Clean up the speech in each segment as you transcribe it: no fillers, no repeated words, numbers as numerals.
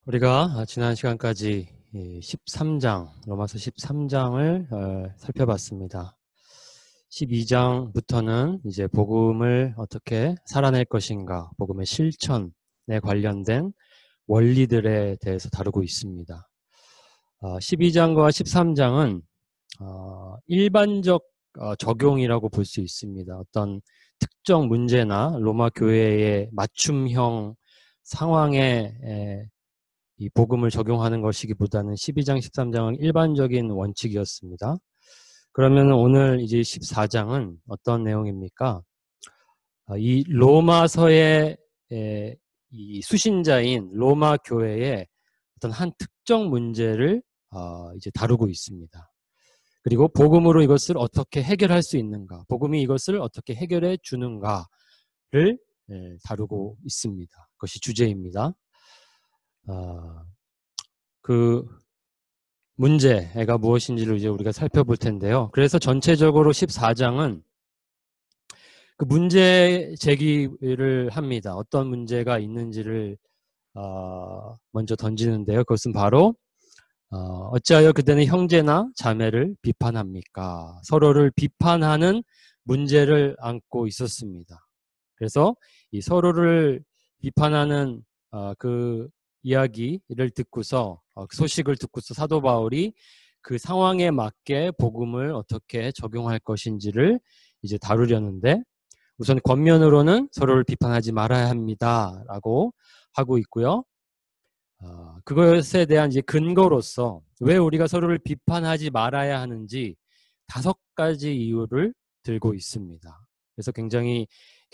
우리가 지난 시간까지 13장, 로마서 13장을 살펴봤습니다. 12장부터는 이제 복음을 어떻게 살아낼 것인가, 복음의 실천에 관련된 원리들에 대해서 다루고 있습니다. 12장과 13장은 일반적 적용이라고 볼 수 있습니다. 어떤 특정 문제나 로마 교회의 맞춤형 상황에 이 복음을 적용하는 것이기보다는 12장, 13장은 일반적인 원칙이었습니다. 그러면 오늘 이제 14장은 어떤 내용입니까? 이 로마서의 이 수신자인 로마 교회의 어떤 한 특정 문제를 이제 다루고 있습니다. 그리고 복음으로 이것을 어떻게 해결할 수 있는가, 복음이 이것을 어떻게 해결해 주는가를 다루고 있습니다. 그것이 주제입니다. 그 문제가 무엇인지를 이제 우리가 살펴볼 텐데요. 그래서 전체적으로 14장은 그 문제 제기를 합니다. 어떤 문제가 있는지를 먼저 던지는데요. 그것은 바로 어찌하여 그대는 형제나 자매를 비판합니까? 서로를 비판하는 문제를 안고 있었습니다. 그래서 이 서로를 비판하는 그 이야기를 듣고서 그 소식을 듣고서 사도 바울이 그 상황에 맞게 복음을 어떻게 적용할 것인지를 이제 다루려는데, 우선 겉면으로는 서로를 비판하지 말아야 합니다라고 하고 있고요. 그것에 대한 이제 근거로서 왜 우리가 서로를 비판하지 말아야 하는지 5가지 이유를 들고 있습니다. 그래서 굉장히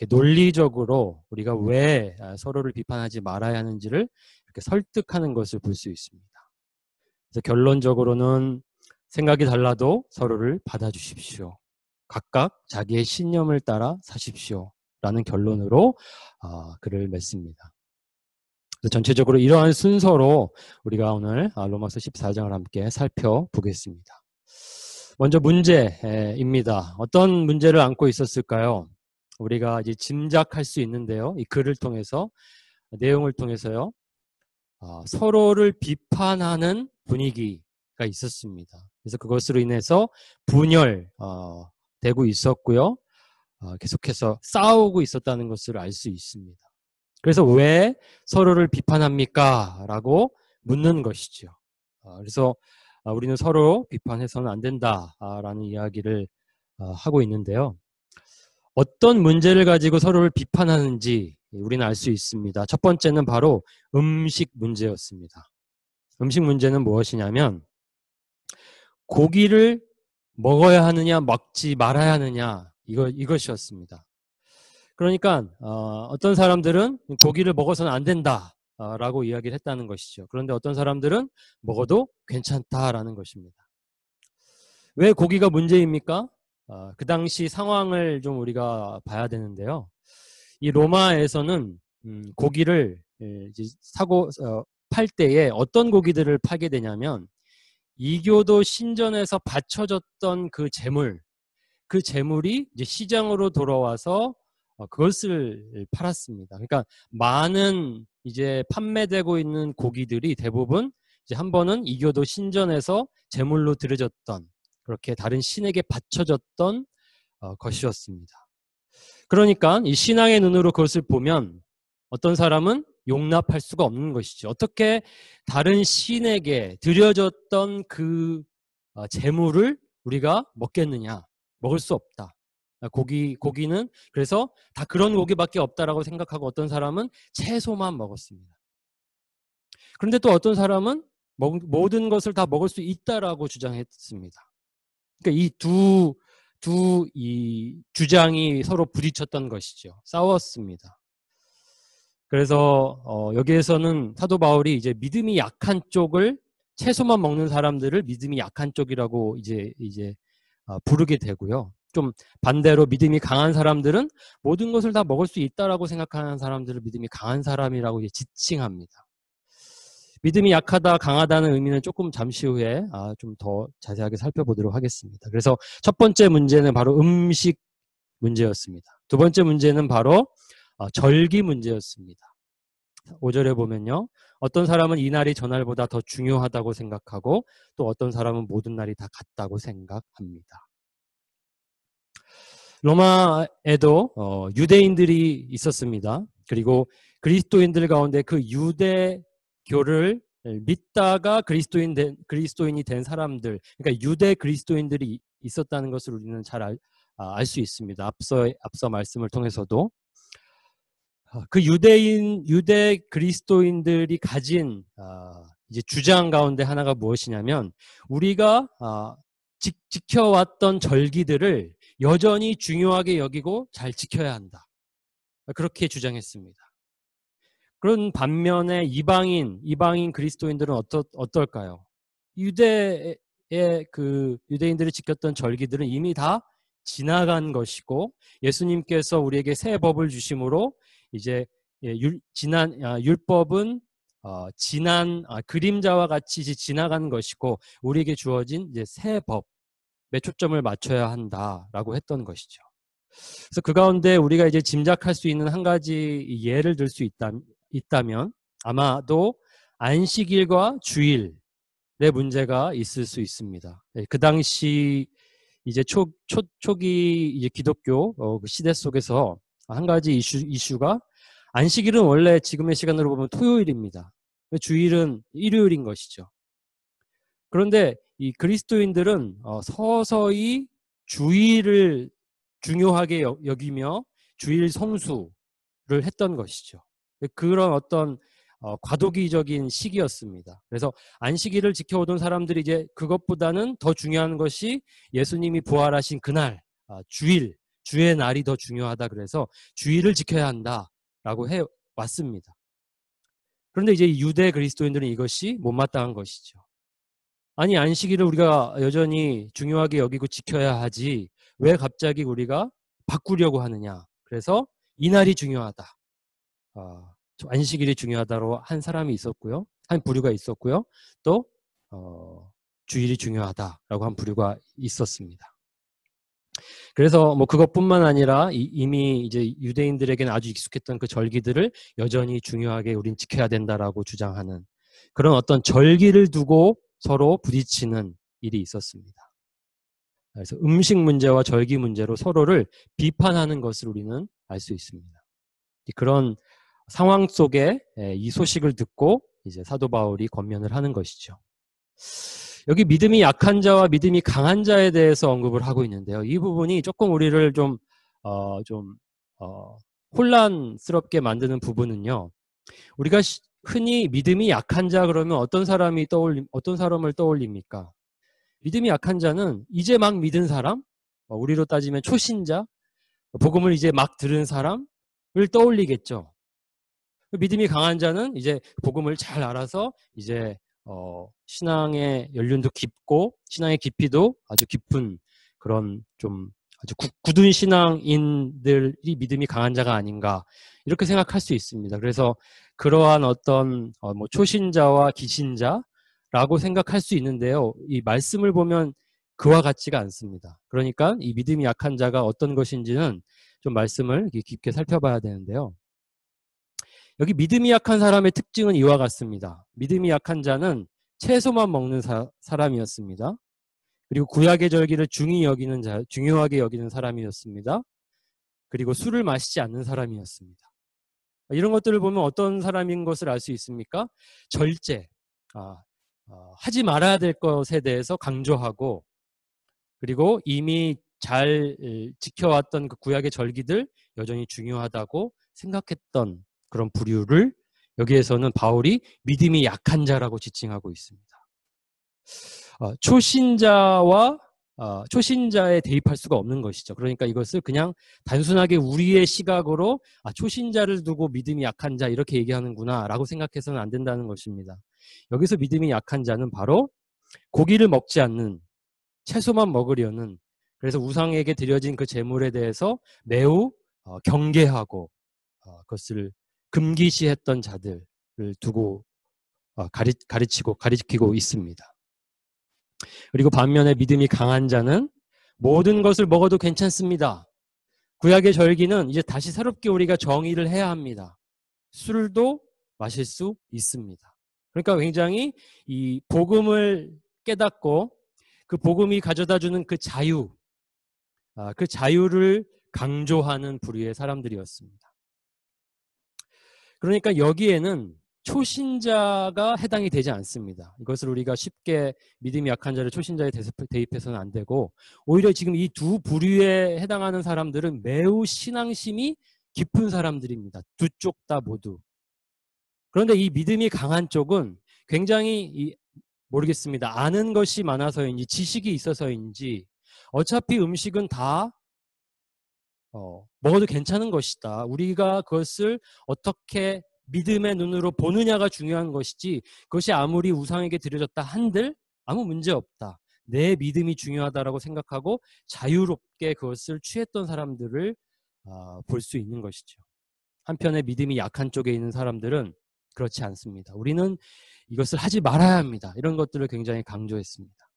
논리적으로 우리가 왜 서로를 비판하지 말아야 하는지를 이렇게 설득하는 것을 볼 수 있습니다. 그래서 결론적으로는 생각이 달라도 서로를 받아주십시오. 각각 자기의 신념을 따라 사십시오. 라는 결론으로 글을 맺습니다. 그래서 전체적으로 이러한 순서로 우리가 오늘 로마서 14장을 함께 살펴보겠습니다. 먼저 문제입니다. 어떤 문제를 안고 있었을까요? 우리가 이제 짐작할 수 있는데요. 이 글을 통해서, 내용을 통해서요. 서로를 비판하는 분위기가 있었습니다. 그래서 그것으로 인해서 분열되고 있었고요. 계속해서 싸우고 있었다는 것을 알 수 있습니다. 그래서 왜 서로를 비판합니까? 라고 묻는 것이죠. 그래서 우리는 서로 비판해서는 안 된다라는 이야기를 하고 있는데요. 어떤 문제를 가지고 서로를 비판하는지 우리는 알 수 있습니다. 첫 번째는 바로 음식 문제였습니다. 음식 문제는 무엇이냐면 고기를 먹어야 하느냐 먹지 말아야 하느냐 이것이었습니다. 그러니까 어떤 사람들은 고기를 먹어서는 안 된다라고 이야기를 했다는 것이죠. 그런데 어떤 사람들은 먹어도 괜찮다라는 것입니다. 왜 고기가 문제입니까? 그 당시 상황을 좀 우리가 봐야 되는데요. 이 로마에서는 고기를 이제 팔 때에 어떤 고기들을 팔게 되냐면 이교도 신전에서 바쳐졌던 그 재물이 이제 시장으로 돌아와서 그것을 팔았습니다. 그러니까 많은 이제 판매되고 있는 고기들이 대부분 이제 한 번은 이교도 신전에서 제물로 드려졌던, 그렇게 다른 신에게 바쳐졌던 것이었습니다. 그러니까 이 신앙의 눈으로 그것을 보면 어떤 사람은 용납할 수가 없는 것이죠. 어떻게 다른 신에게 드려졌던 그 재물을 우리가 먹겠느냐? 먹을 수 없다. 고기는 그래서 다 그런 고기밖에 없다라고 생각하고 어떤 사람은 채소만 먹었습니다. 그런데 또 어떤 사람은 모든 것을 다 먹을 수 있다라고 주장했습니다. 그러니까 이 주장이 서로 부딪혔던 것이죠. 싸웠습니다. 그래서 여기에서는 사도 바울이 이제 믿음이 약한 쪽을, 채소만 먹는 사람들을 믿음이 약한 쪽이라고 이제 부르게 되고요. 좀 반대로 믿음이 강한 사람들은 모든 것을 다 먹을 수 있다라고 생각하는 사람들을 믿음이 강한 사람이라고 이제 지칭합니다. 믿음이 약하다, 강하다는 의미는 조금 잠시 후에 좀 더 자세하게 살펴보도록 하겠습니다. 그래서 첫 번째 문제는 바로 음식 문제였습니다. 두 번째 문제는 바로 절기 문제였습니다. 5절에 보면요. 어떤 사람은 이 날이 저날보다 더 중요하다고 생각하고 또 어떤 사람은 모든 날이 다 같다고 생각합니다. 로마에도 유대인들이 있었습니다. 그리고 그리스도인들 가운데 그 유대교를 믿다가 그리스도인이 된 사람들, 그러니까 유대 그리스도인들이 있었다는 것을 우리는 잘 알 수 있습니다. 앞서 말씀을 통해서도 그 유대 그리스도인들이 가진 이제 주장 가운데 하나가 무엇이냐면 우리가 지켜왔던 절기들을 여전히 중요하게 여기고 잘 지켜야 한다. 그렇게 주장했습니다. 그런 반면에 이방인 그리스도인들은 어떨까요? 유대인들이 지켰던 절기들은 이미 다 지나간 것이고 예수님께서 우리에게 새 법을 주심으로 이제 율법은 지난 그림자와 같이 지나간 것이고 우리에게 주어진 이제 새 법에 초점을 맞춰야 한다라고 했던 것이죠. 그래서 그 가운데 우리가 이제 짐작할 수 있는 한 가지 예를 들 수 있다면 아마도 안식일과 주일의 문제가 있을 수 있습니다. 그 당시 이제 초기 이제 기독교 시대 속에서 한 가지 이슈가 안식일은 원래 지금의 시간으로 보면 토요일입니다. 주일은 일요일인 것이죠. 그런데 이 그리스도인들은 서서히 주일을 중요하게 여기며 주일 성수를 했던 것이죠. 그런 어떤 과도기적인 시기였습니다. 그래서 안식일을 지켜오던 사람들이 이제 그것보다는 더 중요한 것이 예수님이 부활하신 그날 주의 날이 더 중요하다 그래서 주일을 지켜야 한다라고 해왔습니다. 그런데 이제 유대 그리스도인들은 이것이 못마땅한 것이죠. 아니 안식일을 우리가 여전히 중요하게 여기고 지켜야 하지 왜 갑자기 우리가 바꾸려고 하느냐. 그래서 이날이 중요하다. 안식일이 중요하다로 한 사람이 있었고요. 한 부류가 있었고요. 또 주일이 중요하다라고 한 부류가 있었습니다. 그래서 뭐 그것뿐만 아니라 이미 이제 유대인들에게는 아주 익숙했던 그 절기들을 여전히 중요하게 우린 지켜야 된다라고 주장하는 그런 어떤 절기를 두고 서로 부딪히는 일이 있었습니다. 그래서 음식 문제와 절기 문제로 서로를 비판하는 것을 우리는 알 수 있습니다. 그런 상황 속에 이 소식을 듣고 이제 사도 바울이 권면을 하는 것이죠. 여기 믿음이 약한 자와 믿음이 강한 자에 대해서 언급을 하고 있는데요. 이 부분이 조금 우리를 좀 혼란스럽게 만드는 부분은요. 우리가 흔히 믿음이 약한 자 그러면 어떤 사람을 떠올립니까? 믿음이 약한 자는 이제 막 믿은 사람, 우리로 따지면 초신자, 복음을 이제 막 들은 사람을 떠올리겠죠. 믿음이 강한 자는 이제 복음을 잘 알아서 이제 신앙의 연륜도 깊고 신앙의 깊이도 아주 깊은 그런 좀 아주 굳은 신앙인들이 믿음이 강한 자가 아닌가 이렇게 생각할 수 있습니다. 그래서 그러한 어떤 뭐 초신자와 기신자라고 생각할 수 있는데요. 이 말씀을 보면 그와 같지가 않습니다. 그러니까 이 믿음이 약한 자가 어떤 것인지는 좀 말씀을 깊게 살펴봐야 되는데요. 여기 믿음이 약한 사람의 특징은 이와 같습니다. 믿음이 약한 자는 채소만 먹는 사람이었습니다. 그리고 구약의 절기를 중요하게 여기는 사람이었습니다. 그리고 술을 마시지 않는 사람이었습니다. 이런 것들을 보면 어떤 사람인 것을 알 수 있습니까? 절제, 하지 말아야 될 것에 대해서 강조하고 그리고 이미 잘 지켜왔던 그 구약의 절기들 여전히 중요하다고 생각했던 그런 부류를 여기에서는 바울이 믿음이 약한 자라고 지칭하고 있습니다. 초신자에 대입할 수가 없는 것이죠. 그러니까 이것을 그냥 단순하게 우리의 시각으로 초신자를 두고 믿음이 약한 자 이렇게 얘기하는구나 라고 생각해서는 안 된다는 것입니다. 여기서 믿음이 약한 자는 바로 고기를 먹지 않는 채소만 먹으려는 그래서 우상에게 드려진 그 제물에 대해서 매우 경계하고 그것을 금기시했던 자들을 두고 가리키고 있습니다. 그리고 반면에 믿음이 강한 자는 모든 것을 먹어도 괜찮습니다. 구약의 절기는 이제 다시 새롭게 우리가 정의를 해야 합니다. 술도 마실 수 있습니다. 그러니까 굉장히 이 복음을 깨닫고 그 복음이 가져다주는 그 자유, 그 자유를 강조하는 부류의 사람들이었습니다. 그러니까 여기에는 초신자가 해당이 되지 않습니다. 이것을 우리가 쉽게 믿음이 약한 자를 초신자에 대입해서는 안 되고, 오히려 지금 이 두 부류에 해당하는 사람들은 매우 신앙심이 깊은 사람들입니다. 두 쪽 다 모두. 그런데 이 믿음이 강한 쪽은 굉장히 모르겠습니다. 아는 것이 많아서인지 지식이 있어서인지 어차피 음식은 다 먹어도 괜찮은 것이다. 우리가 그것을 어떻게 믿음의 눈으로 보느냐가 중요한 것이지, 그것이 아무리 우상에게 드려졌다 한들 아무 문제 없다. 내 믿음이 중요하다라고 생각하고 자유롭게 그것을 취했던 사람들을 볼 수 있는 것이죠. 한편에 믿음이 약한 쪽에 있는 사람들은 그렇지 않습니다. 우리는 이것을 하지 말아야 합니다. 이런 것들을 굉장히 강조했습니다.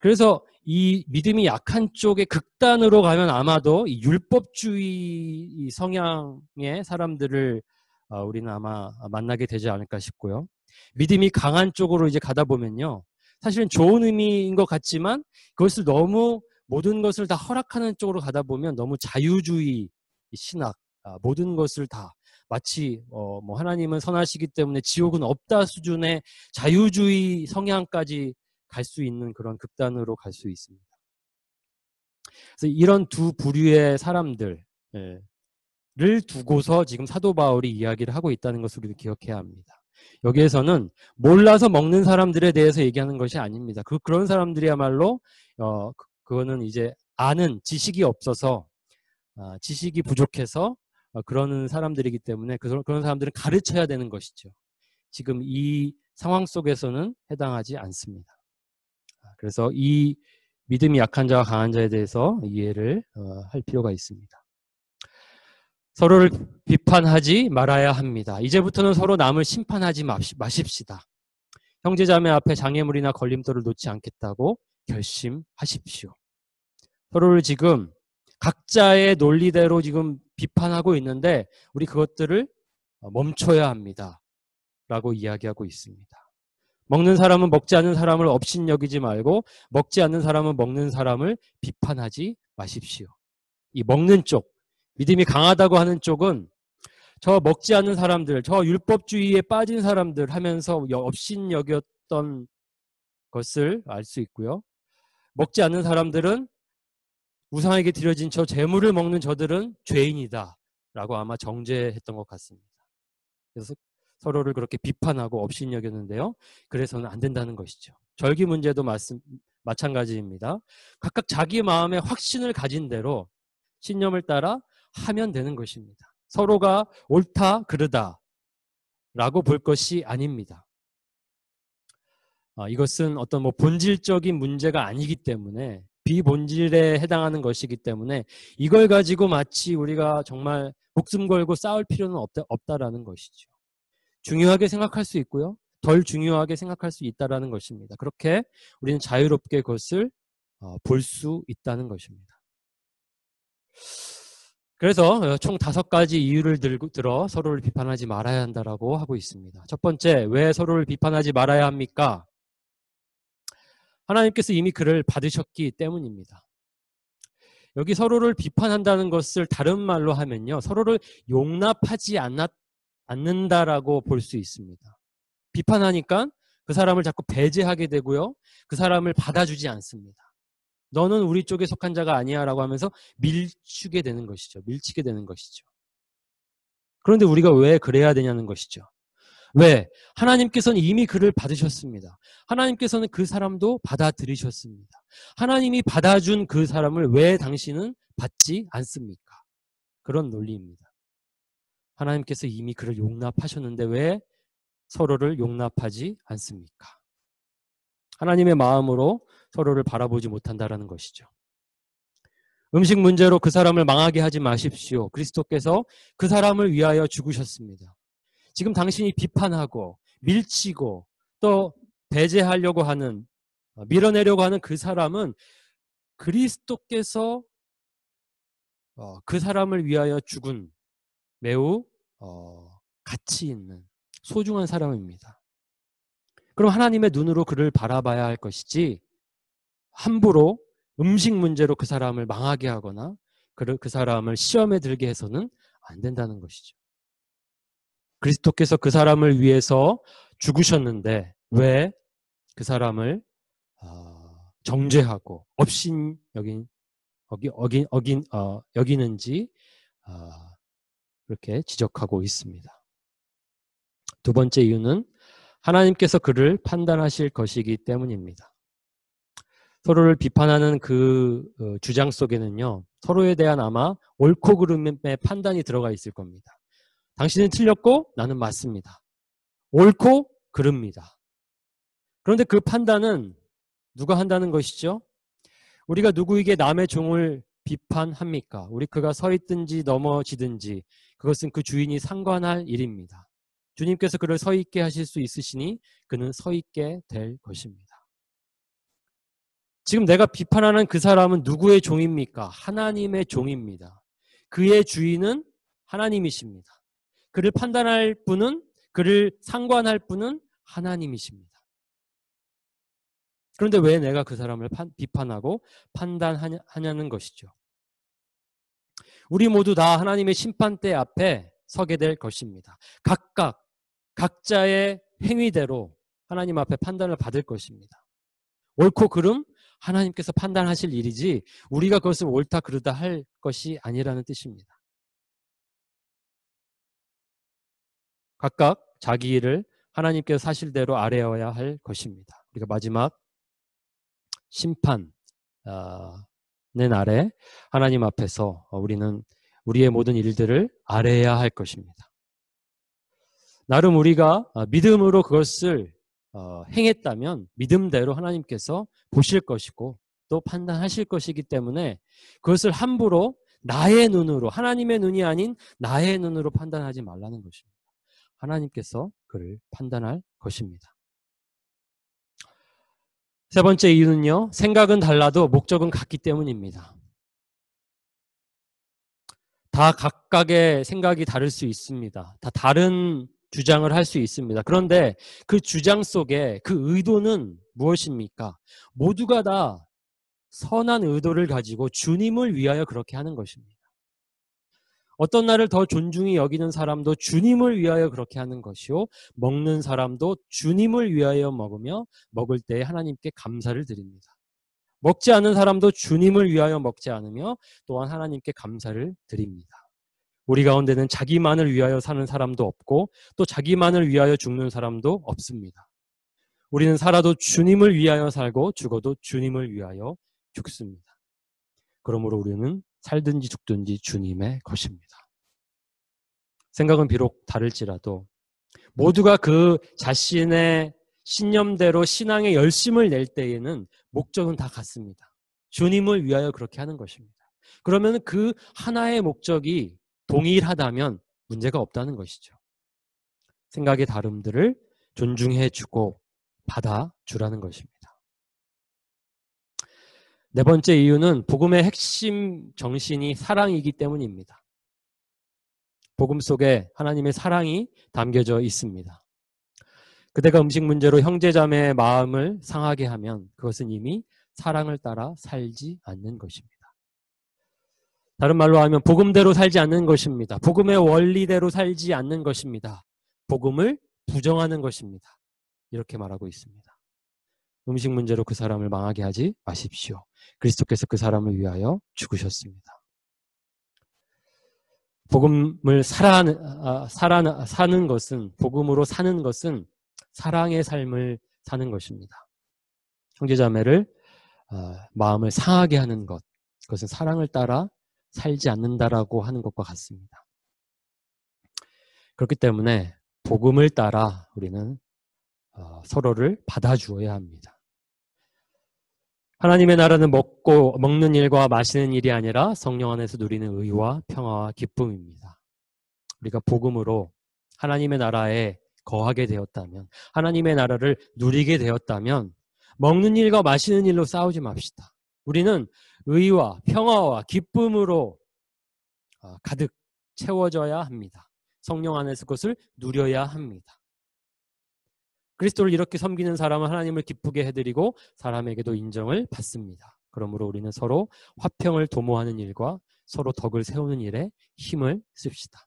그래서 이 믿음이 약한 쪽의 극단으로 가면 아마도 이 율법주의 성향의 사람들을 우리는 아마 만나게 되지 않을까 싶고요. 믿음이 강한 쪽으로 이제 가다 보면요, 사실은 좋은 의미인 것 같지만 그것을 너무 모든 것을 다 허락하는 쪽으로 가다 보면 너무 자유주의 신학, 모든 것을 다 마치 뭐 하나님은 선하시기 때문에 지옥은 없다 수준의 자유주의 성향까지 갈 수 있는 그런 극단으로 갈 수 있습니다. 그래서 이런 두 부류의 사람들을 두고서 지금 사도 바울이 이야기를 하고 있다는 것을 우리도 기억해야 합니다. 여기에서는 몰라서 먹는 사람들에 대해서 얘기하는 것이 아닙니다. 그런 사람들이야말로 그거는 이제 아는 지식이 없어서 지식이 부족해서 그러는 사람들이기 때문에 그런 사람들은 가르쳐야 되는 것이죠. 지금 이 상황 속에서는 해당하지 않습니다. 그래서 이 믿음이 약한 자와 강한 자에 대해서 이해를 할 필요가 있습니다. 서로를 비판하지 말아야 합니다. 이제부터는 서로 남을 심판하지 마십시다. 형제자매 앞에 장애물이나 걸림돌을 놓지 않겠다고 결심하십시오. 서로를 지금 각자의 논리대로 지금 비판하고 있는데 우리 그것들을 멈춰야 합니다. 라고 이야기하고 있습니다. 먹는 사람은 먹지 않는 사람을 업신여기지 말고 먹지 않는 사람은 먹는 사람을 비판하지 마십시오. 이 먹는 쪽, 믿음이 강하다고 하는 쪽은 저 먹지 않는 사람들, 저 율법주의에 빠진 사람들 하면서 업신여겼던 것을 알 수 있고요. 먹지 않는 사람들은 우상에게 드려진 저 재물을 먹는 저들은 죄인이다 라고 아마 정죄했던 것 같습니다. 그래서 서로를 그렇게 비판하고 업신여겼는데요. 그래서는 안 된다는 것이죠. 절기 문제도 마찬가지입니다. 각각 자기 마음에 확신을 가진 대로 신념을 따라 하면 되는 것입니다. 서로가 옳다 그르다 라고 볼 것이 아닙니다. 이것은 어떤 뭐 본질적인 문제가 아니기 때문에 비본질에 해당하는 것이기 때문에 이걸 가지고 마치 우리가 정말 목숨 걸고 싸울 필요는 없다라는 것이죠. 중요하게 생각할 수 있고요. 덜 중요하게 생각할 수 있다라는 것입니다. 그렇게 우리는 자유롭게 그것을 볼 수 있다는 것입니다. 그래서 총 5가지 이유를 들어 서로를 비판하지 말아야 한다라고 하고 있습니다. 첫 번째, 왜 서로를 비판하지 말아야 합니까? 하나님께서 이미 그를 받으셨기 때문입니다. 여기 서로를 비판한다는 것을 다른 말로 하면요, 서로를 용납하지 않는다라고 볼 수 있습니다. 비판하니까 그 사람을 자꾸 배제하게 되고요, 그 사람을 받아주지 않습니다. 너는 우리 쪽에 속한 자가 아니야 라고 하면서 밀치게 되는 것이죠. 그런데 우리가 왜 그래야 되냐는 것이죠. 왜? 하나님께서는 이미 그를 받으셨습니다. 하나님께서는 그 사람도 받아들이셨습니다. 하나님이 받아준 그 사람을 왜 당신은 받지 않습니까? 그런 논리입니다. 하나님께서 이미 그를 용납하셨는데 왜 서로를 용납하지 않습니까? 하나님의 마음으로 서로를 바라보지 못한다는 것이죠. 음식 문제로 그 사람을 망하게 하지 마십시오. 그리스도께서 그 사람을 위하여 죽으셨습니다. 지금 당신이 비판하고 밀치고 또 배제하려고 하는, 밀어내려고 하는 그 사람은 그리스도께서 그 사람을 위하여 죽은 매우 가치 있는 소중한 사람입니다. 그럼 하나님의 눈으로 그를 바라봐야 할 것이지 함부로 음식 문제로 그 사람을 망하게 하거나 그 사람을 시험에 들게 해서는 안 된다는 것이죠. 그리스도께서 그 사람을 위해서 죽으셨는데 왜 그 사람을 정죄하고 업신 여기는지 그렇게 지적하고 있습니다. 두 번째 이유는 하나님께서 그를 판단하실 것이기 때문입니다. 서로를 비판하는 그 주장 속에는요, 서로에 대한 아마 옳고 그름의 판단이 들어가 있을 겁니다. 당신은 틀렸고 나는 맞습니다. 옳고 그릅니다. 그런데 그 판단은 누가 한다는 것이죠? 우리가 누구에게 남의 종을 비판합니까? 우리 그가 서 있든지 넘어지든지 그것은 그 주인이 상관할 일입니다. 주님께서 그를 서 있게 하실 수 있으시니 그는 서 있게 될 것입니다. 지금 내가 비판하는 그 사람은 누구의 종입니까? 하나님의 종입니다. 그의 주인은 하나님이십니다. 그를 판단할 분은, 그를 상관할 분은 하나님이십니다. 그런데 왜 내가 그 사람을 비판하고 판단하냐는 것이죠. 우리 모두 다 하나님의 심판대 앞에 서게 될 것입니다. 각자의 행위대로 하나님 앞에 판단을 받을 것입니다. 옳고 그름 하나님께서 판단하실 일이지 우리가 그것을 옳다 그르다 할 것이 아니라는 뜻입니다. 각각 자기 일을 하나님께서 사실대로 아뢰어야 할 것입니다. 우리가 마지막 심판의 날에 하나님 앞에서 우리는 우리의 모든 일들을 아뢰어야 할 것입니다. 나름 우리가 믿음으로 그것을 행했다면 믿음대로 하나님께서 보실 것이고 또 판단하실 것이기 때문에 그것을 함부로 나의 눈으로, 하나님의 눈이 아닌 나의 눈으로 판단하지 말라는 것입니다. 하나님께서 그를 판단할 것입니다. 세 번째 이유는요, 생각은 달라도 목적은 같기 때문입니다. 다 각각의 생각이 다를 수 있습니다. 다 다른 주장을 할 수 있습니다. 그런데 그 주장 속에 그 의도는 무엇입니까? 모두가 다 선한 의도를 가지고 주님을 위하여 그렇게 하는 것입니다. 어떤 날을 더 존중히 여기는 사람도 주님을 위하여 그렇게 하는 것이요, 먹는 사람도 주님을 위하여 먹으며 먹을 때에 하나님께 감사를 드립니다. 먹지 않는 사람도 주님을 위하여 먹지 않으며 또한 하나님께 감사를 드립니다. 우리 가운데는 자기만을 위하여 사는 사람도 없고 또 자기만을 위하여 죽는 사람도 없습니다. 우리는 살아도 주님을 위하여 살고 죽어도 주님을 위하여 죽습니다. 그러므로 우리는 살든지 죽든지 주님의 것입니다. 생각은 비록 다를지라도 모두가 그 자신의 신념대로 신앙의 열심을 낼 때에는 목적은 다 같습니다. 주님을 위하여 그렇게 하는 것입니다. 그러면 그 하나의 목적이 동일하다면 문제가 없다는 것이죠. 생각의 다름들을 존중해주고 받아주라는 것입니다. 네 번째 이유는 복음의 핵심 정신이 사랑이기 때문입니다. 복음 속에 하나님의 사랑이 담겨져 있습니다. 그대가 음식 문제로 형제자매의 마음을 상하게 하면 그것은 이미 사랑을 따라 살지 않는 것입니다. 다른 말로 하면 복음대로 살지 않는 것입니다. 복음의 원리대로 살지 않는 것입니다. 복음을 부정하는 것입니다. 이렇게 말하고 있습니다. 음식 문제로 그 사람을 망하게 하지 마십시오. 그리스도께서 그 사람을 위하여 죽으셨습니다. 복음을 사는 것은, 복음으로 사는 것은 사랑의 삶을 사는 것입니다. 형제자매를 마음을 상하게 하는 것, 그것은 사랑을 따라 살지 않는다라고 하는 것과 같습니다. 그렇기 때문에 복음을 따라 우리는 서로를 받아주어야 합니다. 하나님의 나라는 먹는 일과 마시는 일이 아니라 성령 안에서 누리는 의와 평화와 기쁨입니다. 우리가 복음으로 하나님의 나라에 거하게 되었다면, 하나님의 나라를 누리게 되었다면 먹는 일과 마시는 일로 싸우지 맙시다. 우리는 의와 평화와 기쁨으로 가득 채워져야 합니다. 성령 안에서 그것을 누려야 합니다. 그리스도를 이렇게 섬기는 사람은 하나님을 기쁘게 해드리고 사람에게도 인정을 받습니다. 그러므로 우리는 서로 화평을 도모하는 일과 서로 덕을 세우는 일에 힘을 씁시다.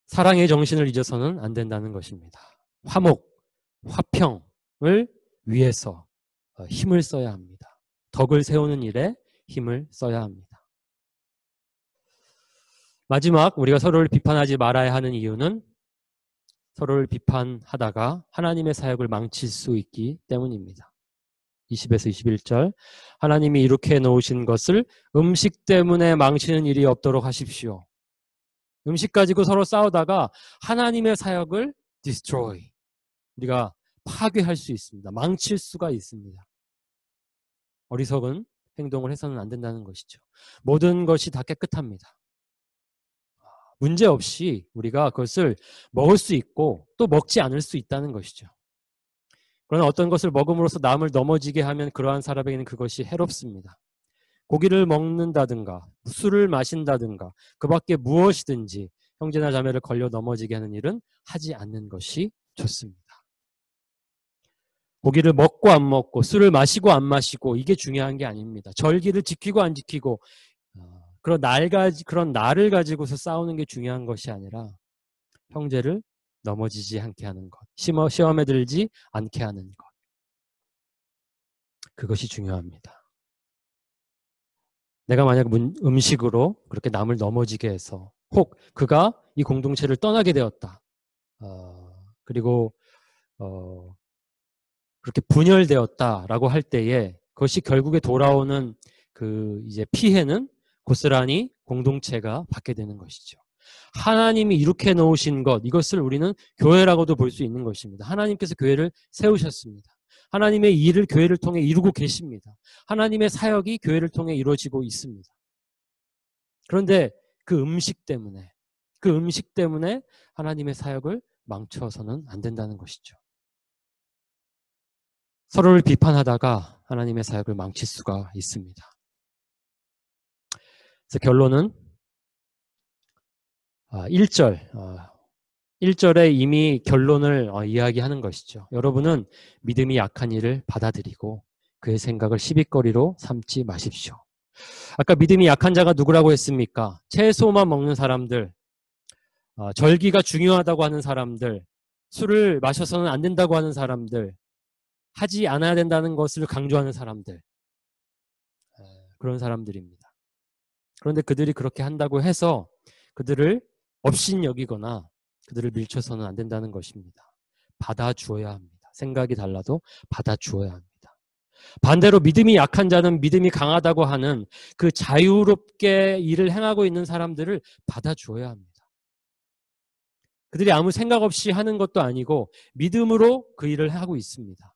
사랑의 정신을 잊어서는 안 된다는 것입니다. 화목, 화평을 위해서 힘을 써야 합니다. 덕을 세우는 일에 힘을 써야 합니다. 마지막 우리가 서로를 비판하지 말아야 하는 이유는 서로를 비판하다가 하나님의 사역을 망칠 수 있기 때문입니다. 20에서 21절 하나님이 이렇게 놓으신 것을 음식 때문에 망치는 일이 없도록 하십시오. 음식 가지고 서로 싸우다가 하나님의 사역을 destroy, 우리가 파괴할 수 있습니다. 망칠 수가 있습니다. 어리석은 행동을 해서는 안 된다는 것이죠. 모든 것이 다 깨끗합니다. 문제없이 우리가 그것을 먹을 수 있고 또 먹지 않을 수 있다는 것이죠. 그러나 어떤 것을 먹음으로써 남을 넘어지게 하면 그러한 사람에게는 그것이 해롭습니다. 고기를 먹는다든가 술을 마신다든가 그 밖에 무엇이든지 형제나 자매를 걸려 넘어지게 하는 일은 하지 않는 것이 좋습니다. 고기를 먹고 안 먹고 술을 마시고 안 마시고 이게 중요한 게 아닙니다. 절기를 지키고 안 지키고 그런 날을 가지고서 싸우는 게 중요한 것이 아니라 형제를 넘어지지 않게 하는 것, 시험에 들지 않게 하는 것, 그것이 중요합니다. 내가 만약 음식으로 그렇게 남을 넘어지게 해서 혹 그가 이 공동체를 떠나게 되었다. 그리고 그렇게 분열되었다라고 할 때에 그것이 결국에 돌아오는 그 이제 피해는 고스란히 공동체가 받게 되는 것이죠. 하나님이 이렇게 놓으신 것, 이것을 우리는 교회라고도 볼 수 있는 것입니다. 하나님께서 교회를 세우셨습니다. 하나님의 일을 교회를 통해 이루고 계십니다. 하나님의 사역이 교회를 통해 이루어지고 있습니다. 그런데 그 음식 때문에 하나님의 사역을 망쳐서는 안 된다는 것이죠. 서로를 비판하다가 하나님의 사역을 망칠 수가 있습니다. 그래서 결론은 1절에 이미 결론을 이야기하는 것이죠. 여러분은 믿음이 약한 이를 받아들이고 그의 생각을 시비거리로 삼지 마십시오. 아까 믿음이 약한 자가 누구라고 했습니까? 채소만 먹는 사람들, 절기가 중요하다고 하는 사람들, 술을 마셔서는 안 된다고 하는 사람들, 하지 않아야 된다는 것을 강조하는 사람들, 그런 사람들입니다. 그런데 그들이 그렇게 한다고 해서 그들을 업신여기거나 그들을 밀쳐서는 안 된다는 것입니다. 받아주어야 합니다. 생각이 달라도 받아주어야 합니다. 반대로 믿음이 약한 자는 믿음이 강하다고 하는 그 자유롭게 일을 행하고 있는 사람들을 받아주어야 합니다. 그들이 아무 생각 없이 하는 것도 아니고 믿음으로 그 일을 하고 있습니다.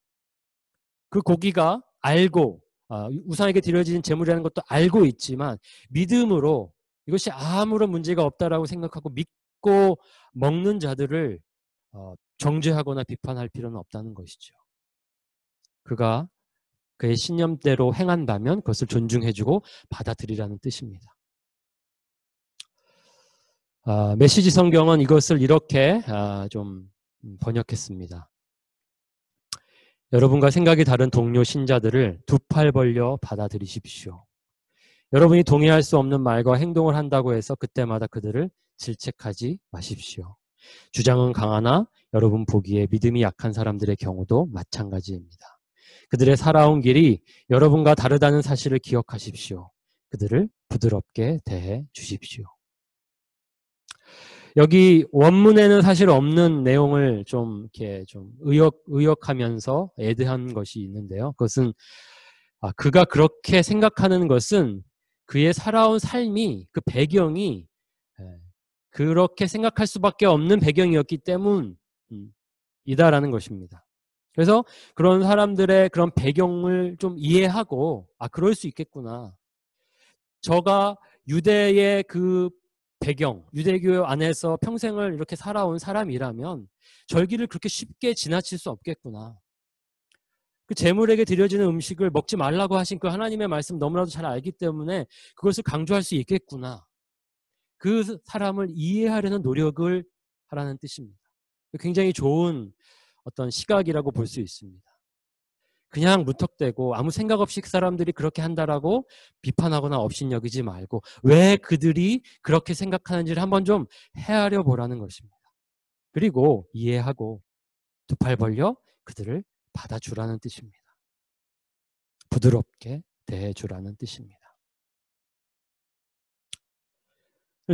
그 고기가 알고 우상에게 드려진 제물이라는 것도 알고 있지만 믿음으로 이것이 아무런 문제가 없다라고 생각하고 믿고 먹는 자들을 정죄하거나 비판할 필요는 없다는 것이죠. 그가 그의 신념대로 행한다면 그것을 존중해주고 받아들이라는 뜻입니다. 메시지 성경은 이것을 이렇게 좀 번역했습니다. 여러분과 생각이 다른 동료 신자들을 두 팔 벌려 받아들이십시오. 여러분이 동의할 수 없는 말과 행동을 한다고 해서 그때마다 그들을 질책하지 마십시오. 주장은 강하나 여러분 보기에 믿음이 약한 사람들의 경우도 마찬가지입니다. 그들의 살아온 길이 여러분과 다르다는 사실을 기억하십시오. 그들을 부드럽게 대해 주십시오. 여기 원문에는 사실 없는 내용을 좀 이렇게 좀 의역하면서 애드한 것이 있는데요. 그것은 그가 그렇게 생각하는 것은 그의 살아온 삶이 그 배경이 그렇게 생각할 수밖에 없는 배경이었기 때문이다라는 것입니다. 그래서 그런 사람들의 그런 배경을 좀 이해하고 그럴 수 있겠구나. 저가 유대의 그 배경, 유대교 안에서 평생을 이렇게 살아온 사람이라면 절기를 그렇게 쉽게 지나칠 수 없겠구나. 그 제물에게 드려지는 음식을 먹지 말라고 하신 그 하나님의 말씀 너무나도 잘 알기 때문에 그것을 강조할 수 있겠구나. 그 사람을 이해하려는 노력을 하라는 뜻입니다. 굉장히 좋은 어떤 시각이라고 볼 수 있습니다. 그냥 무턱대고 아무 생각 없이 그 사람들이 그렇게 한다라고 비판하거나 업신여기지 말고 왜 그들이 그렇게 생각하는지를 한번 좀 헤아려 보라는 것입니다. 그리고 이해하고 두 팔 벌려 그들을 받아주라는 뜻입니다. 부드럽게 대해주라는 뜻입니다.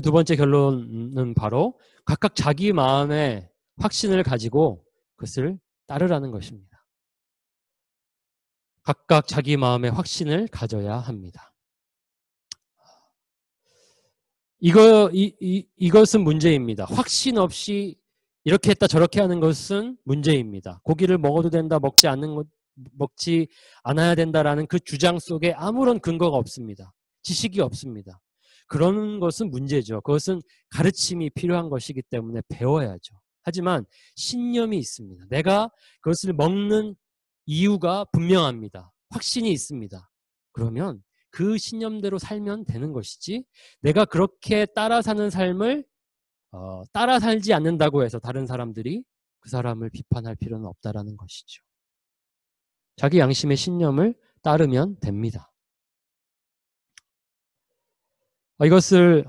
두 번째 결론은 바로 각각 자기 마음의 확신을 가지고 그것을 따르라는 것입니다. 각각 자기 마음의 확신을 가져야 합니다. 이것은 문제입니다. 확신 없이 이렇게 했다 저렇게 하는 것은 문제입니다. 고기를 먹어도 된다, 먹지 않아야 된다라는 그 주장 속에 아무런 근거가 없습니다. 지식이 없습니다. 그런 것은 문제죠. 그것은 가르침이 필요한 것이기 때문에 배워야죠. 하지만 신념이 있습니다. 내가 그것을 먹는 이유가 분명합니다. 확신이 있습니다. 그러면 그 신념대로 살면 되는 것이지 내가 그렇게 따라 사는 삶을 따라 살지 않는다고 해서 다른 사람들이 그 사람을 비판할 필요는 없다라는 것이죠. 자기 양심의 신념을 따르면 됩니다. 이것을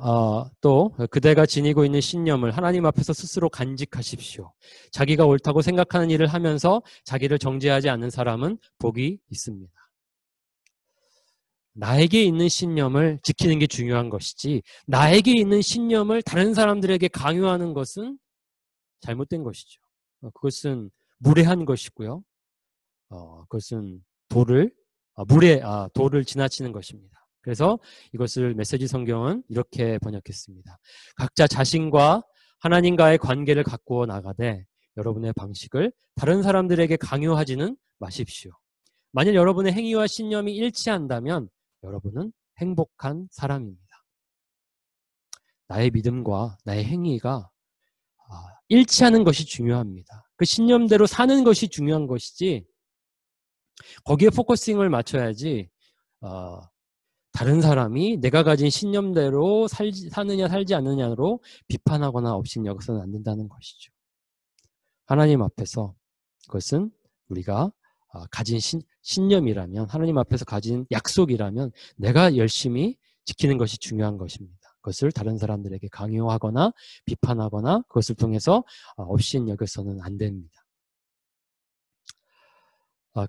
또 그대가 지니고 있는 신념을 하나님 앞에서 스스로 간직하십시오. 자기가 옳다고 생각하는 일을 하면서 자기를 정죄하지 않는 사람은 복이 있습니다. 나에게 있는 신념을 지키는 게 중요한 것이지 나에게 있는 신념을 다른 사람들에게 강요하는 것은 잘못된 것이죠. 그것은 무례한 것이고요. 그것은 도를 지나치는 것입니다. 그래서 이것을 메시지 성경은 이렇게 번역했습니다. 각자 자신과 하나님과의 관계를 가꾸어 나가되 여러분의 방식을 다른 사람들에게 강요하지는 마십시오. 만일 여러분의 행위와 신념이 일치한다면 여러분은 행복한 사람입니다. 나의 믿음과 나의 행위가 일치하는 것이 중요합니다. 그 신념대로 사는 것이 중요한 것이지 거기에 포커싱을 맞춰야지 다른 사람이 내가 가진 신념대로 사느냐 살지 않느냐로 비판하거나 업신여겨서는 안 된다는 것이죠. 하나님 앞에서 그것은 우리가 가진 신념이라면 하나님 앞에서 가진 약속이라면 내가 열심히 지키는 것이 중요한 것입니다. 그것을 다른 사람들에게 강요하거나 비판하거나 그것을 통해서 업신여겨서는 안 됩니다.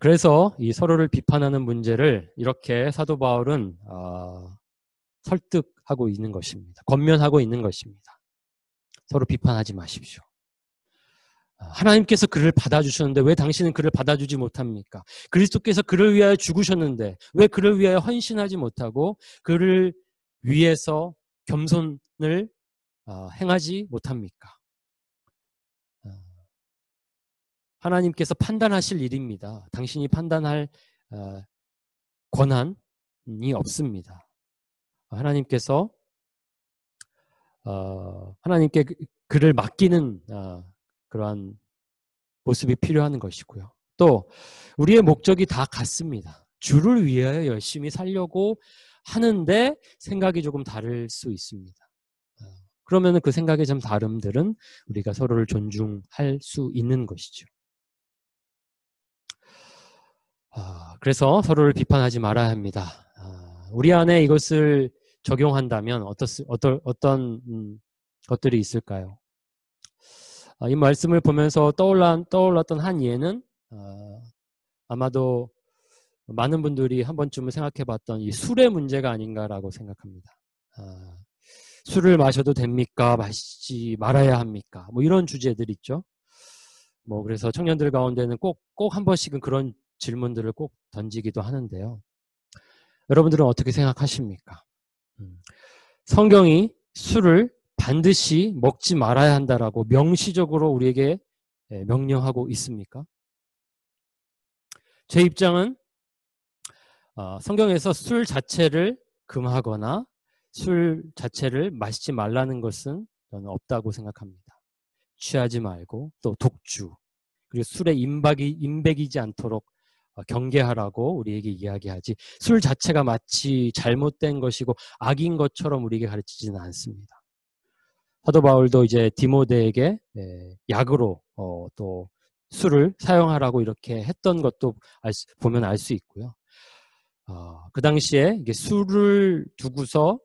그래서 이 서로를 비판하는 문제를 이렇게 사도 바울은 설득하고 있는 것입니다. 권면하고 있는 것입니다. 서로 비판하지 마십시오. 하나님께서 그를 받아주셨는데 왜 당신은 그를 받아주지 못합니까? 그리스도께서 그를 위하여 죽으셨는데 왜 그를 위하여 헌신하지 못하고 그를 위해서 겸손을 행하지 못합니까? 하나님께서 판단하실 일입니다. 당신이 판단할 권한이 없습니다. 하나님께서 하나님께 그를 맡기는 그러한 모습이 필요한 것이고요. 또 우리의 목적이 다 같습니다. 주를 위하여 열심히 살려고 하는데 생각이 조금 다를 수 있습니다. 그러면 그 생각의 좀 다름들은 우리가 서로를 존중할 수 있는 것이죠. 그래서 서로를 비판하지 말아야 합니다. 우리 안에 이것을 적용한다면 어떤 것들이 있을까요? 이 말씀을 보면서 떠올랐던 한 예는 아마도 많은 분들이 한 번쯤은 생각해봤던 이 술의 문제가 아닌가라고 생각합니다. 술을 마셔도 됩니까? 마시지 말아야 합니까? 뭐 이런 주제들 있죠. 뭐 그래서 청년들 가운데는 꼭 한 번씩은 그런 질문들을 꼭 던지기도 하는데요. 여러분들은 어떻게 생각하십니까? 성경이 술을 반드시 먹지 말아야 한다라고 명시적으로 우리에게 명령하고 있습니까? 제 입장은 성경에서 술 자체를 금하거나 술 자체를 마시지 말라는 것은 저는 없다고 생각합니다. 취하지 말고 또 독주 그리고 술에 임백이지 않도록 경계하라고 우리에게 이야기하지 술 자체가 마치 잘못된 것이고 악인 것처럼 우리에게 가르치지는 않습니다. 사도 바울도 이제 디모데에게 약으로 또 술을 사용하라고 이렇게 했던 것도 보면 알 수 있고요. 그 당시에 이게 술을 두고서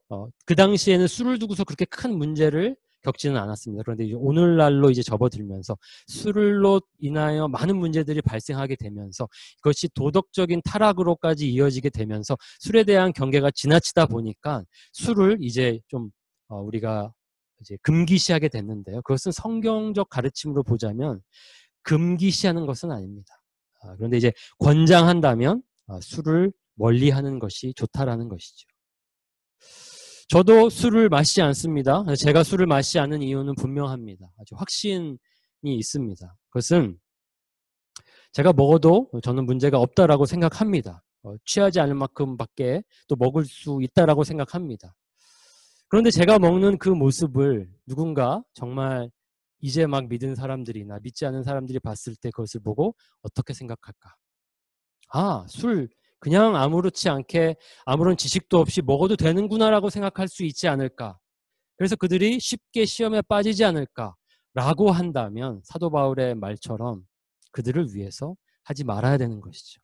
그 당시에는 술을 두고서 그렇게 큰 문제를 겪지는 않았습니다. 그런데 이제 오늘날로 이제 접어들면서 술로 인하여 많은 문제들이 발생하게 되면서 그것이 도덕적인 타락으로까지 이어지게 되면서 술에 대한 경계가 지나치다 보니까 술을 이제 좀 우리가 이제 금기시하게 됐는데요. 그것은 성경적 가르침으로 보자면 금기시하는 것은 아닙니다. 그런데 이제 권장한다면 술을 멀리하는 것이 좋다라는 것이죠. 저도 술을 마시지 않습니다. 제가 술을 마시지 않는 이유는 분명합니다. 아주 확신이 있습니다. 그것은 제가 먹어도 저는 문제가 없다라고 생각합니다. 취하지 않을 만큼밖에 또 먹을 수 있다라고 생각합니다. 그런데 제가 먹는 그 모습을 누군가 정말 이제 막 믿은 사람들이나 믿지 않은 사람들이 봤을 때 그것을 보고 어떻게 생각할까? 술 그냥 아무렇지 않게 아무런 지식도 없이 먹어도 되는구나라고 생각할 수 있지 않을까? 그래서 그들이 쉽게 시험에 빠지지 않을까라고 한다면 사도 바울의 말처럼 그들을 위해서 하지 말아야 되는 것이죠.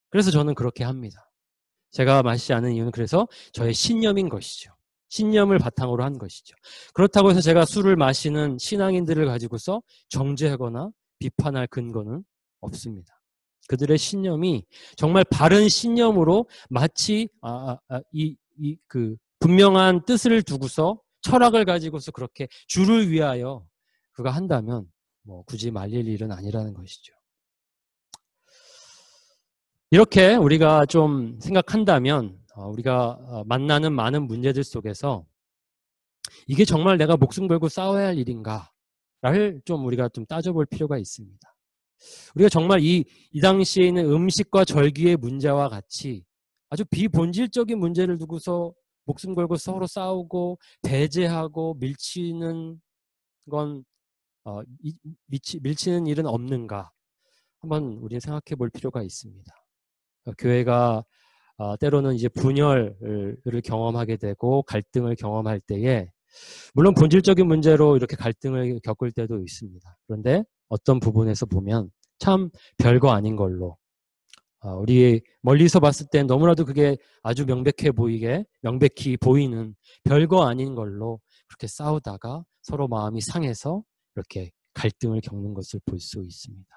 그래서 저는 그렇게 합니다. 제가 마시지 않은 이유는 그래서 저의 신념인 것이죠. 신념을 바탕으로 한 것이죠. 그렇다고 해서 제가 술을 마시는 신앙인들을 가지고서 정죄하거나 비판할 근거는 없습니다. 그들의 신념이 정말 바른 신념으로 마치 그 분명한 뜻을 두고서 철학을 가지고서 그렇게 주를 위하여 그가 한다면 뭐 굳이 말릴 일은 아니라는 것이죠. 이렇게 우리가 좀 생각한다면 우리가 만나는 많은 문제들 속에서 이게 정말 내가 목숨 걸고 싸워야 할 일인가를 좀 우리가 좀 따져볼 필요가 있습니다. 우리가 정말 이 당시에 있는 음식과 절기의 문제와 같이 아주 비본질적인 문제를 두고서 목숨 걸고 서로 싸우고 배제하고 밀치는 건 밀치는 일은 없는가 한번 우리는 생각해 볼 필요가 있습니다. 교회가 때로는 이제 분열을 경험하게 되고 갈등을 경험할 때에 물론 본질적인 문제로 이렇게 갈등을 겪을 때도 있습니다. 그런데 어떤 부분에서 보면 참 별거 아닌 걸로 우리 멀리서 봤을 땐 너무나도 그게 아주 명백히 보이는 별거 아닌 걸로 그렇게 싸우다가 서로 마음이 상해서 이렇게 갈등을 겪는 것을 볼 수 있습니다.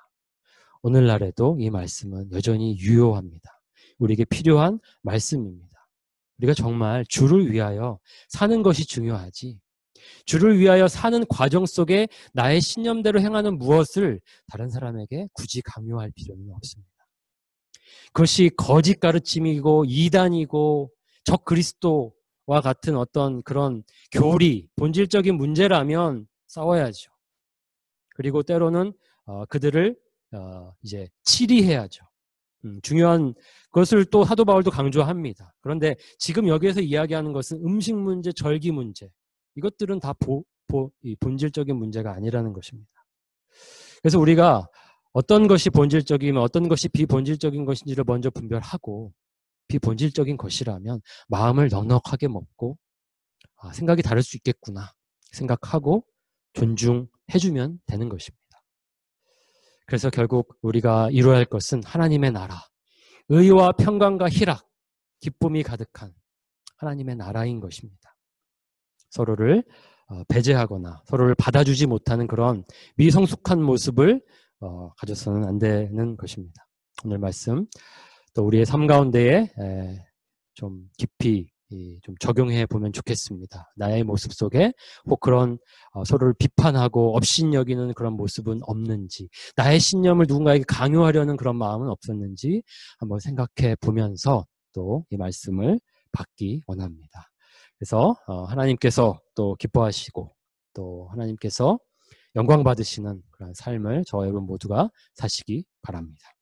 오늘날에도 이 말씀은 여전히 유효합니다. 우리에게 필요한 말씀입니다. 우리가 정말 주를 위하여 사는 것이 중요하지 주를 위하여 사는 과정 속에 나의 신념대로 행하는 무엇을 다른 사람에게 굳이 강요할 필요는 없습니다. 그것이 거짓 가르침이고 이단이고 적 그리스도와 같은 어떤 그런 교리, 본질적인 문제라면 싸워야죠. 그리고 때로는 그들을 이제 치리해야죠. 중요한 것을 또 사도 바울도 강조합니다. 그런데 지금 여기에서 이야기하는 것은 음식 문제, 절기 문제 이것들은 다 본질적인 문제가 아니라는 것입니다. 그래서 우리가 어떤 것이 본질적이면 어떤 것이 비본질적인 것인지를 먼저 분별하고 비본질적인 것이라면 마음을 넉넉하게 먹고 생각이 다를 수 있겠구나 생각하고 존중해주면 되는 것입니다. 그래서 결국 우리가 이루어야 할 것은 하나님의 나라, 의와 평강과 희락, 기쁨이 가득한 하나님의 나라인 것입니다. 서로를 배제하거나 서로를 받아주지 못하는 그런 미성숙한 모습을 가져서는 안 되는 것입니다. 오늘 말씀 또 우리의 삶 가운데에 좀 깊이 좀 적용해 보면 좋겠습니다. 나의 모습 속에 혹 그런 서로를 비판하고 업신여기는 그런 모습은 없는지, 나의 신념을 누군가에게 강요하려는 그런 마음은 없었는지 한번 생각해 보면서 또 이 말씀을 받기 원합니다. 그래서 하나님께서 또 기뻐하시고 또 하나님께서 영광 받으시는 그런 삶을 저와 여러분 모두가 사시기 바랍니다.